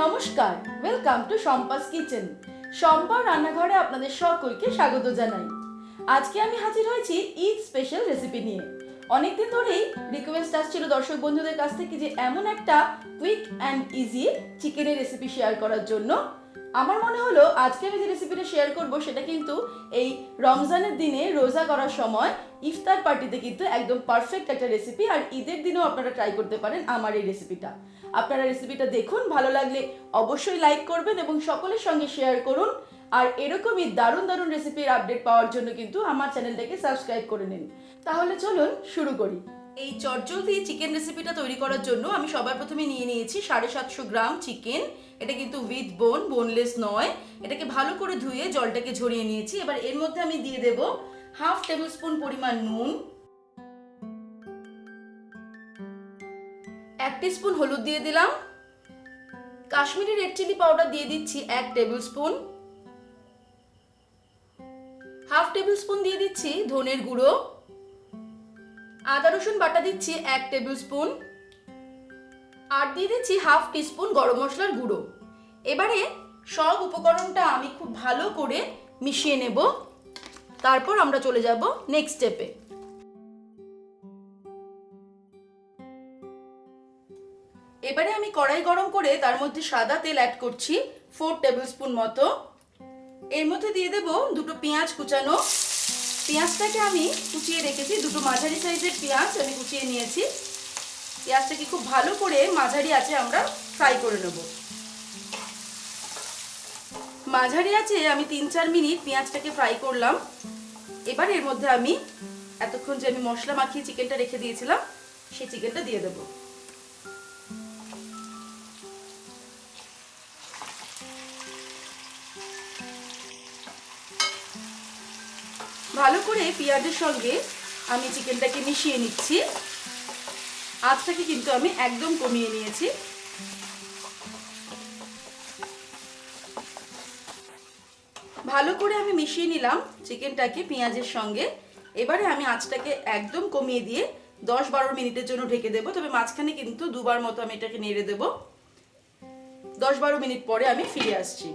নমস্কার, welcome to Shampa's kitchen. Shampa রান্নাঘরে আপনাদের সকলকে স্বাগত জানাই। আজকে আমি হাজির হয়েছি ঈদ স্পেশাল রেসিপি নিয়ে। অনেকদিন ধরেই রিকোয়েস্ট আসছিল দর্শক বন্ধুদের কাছ থেকে যে এমন একটা কুইক অ্যান্ড ইজি চিকেনের রেসিপি শেয়ার করার জন্য। আমার মনে হলো আজকে আমি যে রেসিপিটা শেয়ার করব সেটা কিন্তু এই রমজানের দিনে রোজা করার সময় ইফতার পার্টিতে কিন্তু একদম পারফেক্ট একটা রেসিপি, আর ঈদের দিনেও আপনারা ট্রাই করতে পারেন আমার এই রেসিপিটা। আপনারা রেসিপিটা দেখুন, ভালো লাগলে অবশ্যই লাইক করবেন এবং সকলের সঙ্গে শেয়ার করুন। আর এরকমই দারুণ দারুণ রেসিপির আপডেট পাওয়ার জন্য কিন্তু আমার চ্যানেলটাকে সাবস্ক্রাইব করে নিন। তাহলে চলুন শুরু করি। এই চটজলদি চিকেন রেসিপিটা তৈরি করার জন্য আমি সবার প্রথমে নিয়ে নিয়েছি 750 গ্রাম চিকেন। এটা কিন্তু উইথ বোন, বোনলেস নয়। এটাকে ভালো করে ধুয়ে জলটাকে ঝরিয়ে নিয়েছি। এবার এর মধ্যে আমি দিয়ে দেব হাফ টেবিল স্পুন পরিমাণ নুন, 1 টিস্পুন হলুদ দিয়ে দিলাম, কাশ্মীরি রেড চিলি পাউডার দিয়ে দিচ্ছি 1 table spoon, half table spoon দিয়ে দিচ্ছি ধনের গুঁড়ো, আদা রসুন বাটা দিচ্ছি 1 টেবিল স্পুন, আর দিয়ে দিচ্ছি হাফ টিস্পুন গরম মশলার গুঁড়ো। এবারে সব উপকরণটা আমি খুব ভালো করে মিশিয়ে নেব। তারপর আমরা চলে যাব নেক্সট স্টেপে। এবারে আমি কড়াই গরম করে তার মধ্যে সাদা তেল অ্যাড করছি 4 টেবিল স্পুন মতো। এর মধ্যে দিয়ে দেব দুটো পেঁয়াজ কুচানো। পেঁয়াজটাকে আমি কুচিয়ে রেখেছি, দুটো মাঝারি সাইজের পেঁয়াজ আমি কুচিয়ে নিয়েছি। পেঁয়াজটাকে খুব ভালো করে মাঝারি আঁচে আমরা ফ্রাই করে নেব। মাঝারি আঁচে আমি 3-4 মিনিট পেঁয়াজটাকে ফ্রাই করলাম। এবার এর মধ্যে আমি এতক্ষণ যে আমি মশলা মাখিয়ে চিকেনটা রেখে দিয়েছিলাম সেই চিকেনটা দিয়ে দেব। ভালো করে পেঁয়াজের সঙ্গে আমি চিকেনটাকে মিশিয়ে নিচ্ছি। আঁচটাকে কিন্তু আমি একদম কমিয়ে নিয়েছি। ভালো করে আমি মিশিয়ে নিলাম চিকেনটাকে পেঁয়াজের সঙ্গে। এবারে আমি আঁচটাকে একদম কমিয়ে দিয়ে 10-12 মিনিটের জন্য ঢেকে দেবো। তবে মাঝখানে কিন্তু দুবার মতো আমি এটাকে নেড়ে দেবো। 10-12 মিনিট পরে আমি ফিরে আসছি।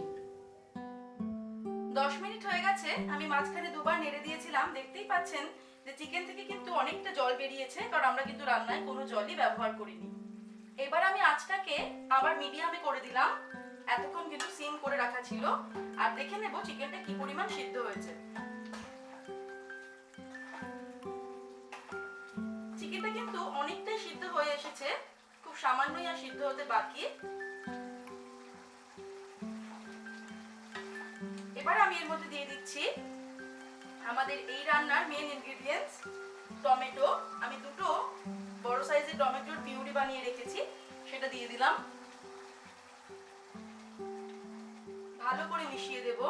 10 মিনিট হয়ে গেছে, আমি মাঝখানে দুবার নেড়ে দিয়েছিলাম। দেখতেই পাচ্ছেন যে চিকেন থেকে কিন্তু অনেকটা জল বেরিয়েছে, কারণ আমরা কিন্তু রান্নায় কোনো জলই ব্যবহার করিনি। এবার আমি আঁচটাকে আবার মিডিয়ামে করে দিলাম। এতক্ষণ কিন্তু সিম করে রাখা ছিল। আর দেখে নেব চিকেনটা কি পরিমাণ সিদ্ধ হয়েছে। চিকেনটা কিন্তু অনেকটাই সিদ্ধ হয়ে এসেছে, খুব সামান্যই আর সিদ্ধ হতে বাকি। এবার আমি এর মধ্যে দিয়ে দিচ্ছি আমাদের এই রান্নার মেন ইনগ্রেডিয়েন্টস টমেটো। আমি দুটো বড় সাইজের টমেটোর পিউরি বানিয়ে রেখেছি, সেটা দিয়ে দিলাম। ভালো করে মিশিয়ে দেব।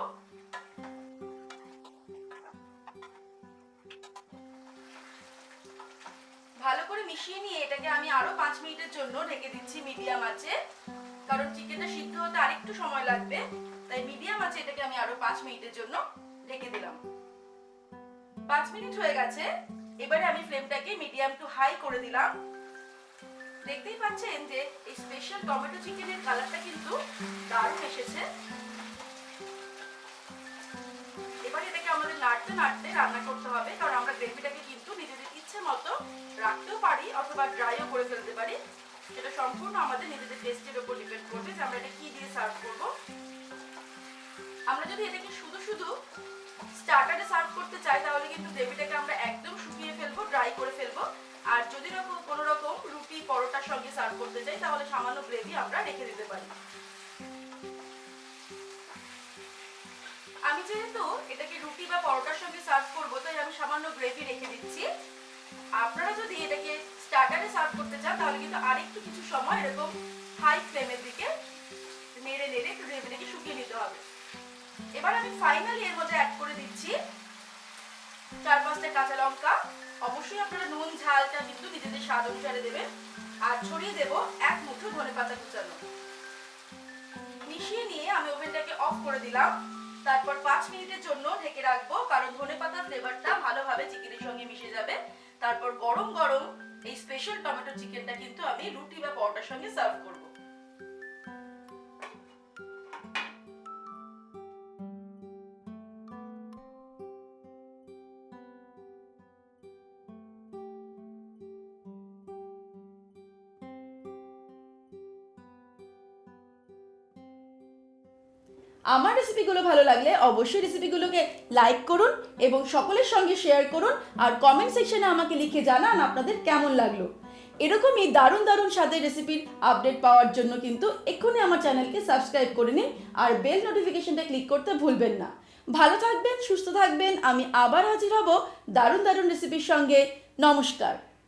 ভালো করে মিশিয়ে নিয়ে এটাকে আমি আরো 5 মিনিটের জন্য ঢেকে দিচ্ছি মিডিয়াম আঁচে, কারণ চিকেনটা সিদ্ধ হতে আরেকটু সময় লাগবে। তাই মিডিয়াম আঁচে এটাকে আমি আরো 5 মিনিটের জন্য ঢেকে দিলাম। 5 মিনিট হয়ে গেছে। এবারে আমি ফ্লেমটাকে মিডিয়াম টু হাই করে দিলাম। দেখতেই পাচ্ছেন যে এই স্পেশাল টমেটো চিকেনের কালারটা কিন্তু দারুণ এসেছে। এবারে এটাকে আমাদের নাড়তে নাড়তে রান্না করতে হবে, কারণ আমরা গ্রেভিটাকে কিন্তু নিজেদের ইচ্ছে মতো রাখতেও পারি অথবা ড্রাইও করে ফেলতে পারি। সেটা সম্পূর্ণ আমাদের নিজেদের টেস্টের উপর ডিপেন্ড করবে যে আমরা এটা কি দিয়ে সার্ভ করব। আমরা যদি এটাকে শুধু শুধু স্টার্টারে সার্ভ করতে চাই তাহলে কিন্তু গ্রেভিটাকে আমরা একদম শুকিয়ে ফেলবো, ড্রাই করে ফেলবো। আর যদি কোনো রকম রুটি পরোটার সঙ্গে সার্ভ করতে চাই তাহলে সামান্য গ্রেভি আমরা রেখে দিতে পারি। আমি যেহেতু এটাকে রুটি বা পরোটার সঙ্গে সার্ভ করবো তাই আমি সামান্য গ্রেভি রেখে দিচ্ছি। আপনারা যদি এটাকে স্টার্টারে সার্ভ করতে চান তাহলে কিন্তু আরেকটু কিছু সময় এরকম হাই ফ্লেমের দিকে নেড়ে নেড়ে একটু গ্রেভিটাকে শুকিয়ে নিতে হবে। এবার আমি ফাইনালি এর মধ্যে অ্যাড করে দিচ্ছি 4-5টা কাঁচা লঙ্কা। অবশ্যই আপনারা নুন ঝালটা কিন্তু নিজেদের স্বাদ অনুসারে দেবেন। আর ছড়িয়ে দেব 1 মুঠো ধনেপাতা কুচানো। মিশিয়ে নিয়ে আমি ওভেনটাকে অফ করে দিলাম। তারপর 5 মিনিটের জন্য ঢেকে রাখবো, কারণ ধনেপাতার ফ্লেভারটা ভালোভাবে চিকেনের সঙ্গে মিশে যাবে। তারপর গরম গরম এই স্পেশাল টমেটো চিকেনটা কিন্তু আমি রুটি বা পরোটার সঙ্গে সার্ভ করব। আমার রেসিপিগুলো ভালো লাগলে অবশ্যই রেসিপিগুলোকে লাইক করুন এবং সকলের সঙ্গে শেয়ার করুন আর কমেন্ট সেকশনে আমাকে লিখে জানান আপনাদের কেমন লাগলো। এরকমই দারুণ দারুণ স্বাদের রেসিপির আপডেট পাওয়ার জন্য কিন্তু এক্ষুনি আমার চ্যানেলকে সাবস্ক্রাইব করে নিন আর বেল নোটিফিকেশনটা ক্লিক করতে ভুলবেন না। ভালো থাকবেন, সুস্থ থাকবেন। আমি আবার হাজির হব দারুণ দারুণ রেসিপির সঙ্গে। নমস্কার।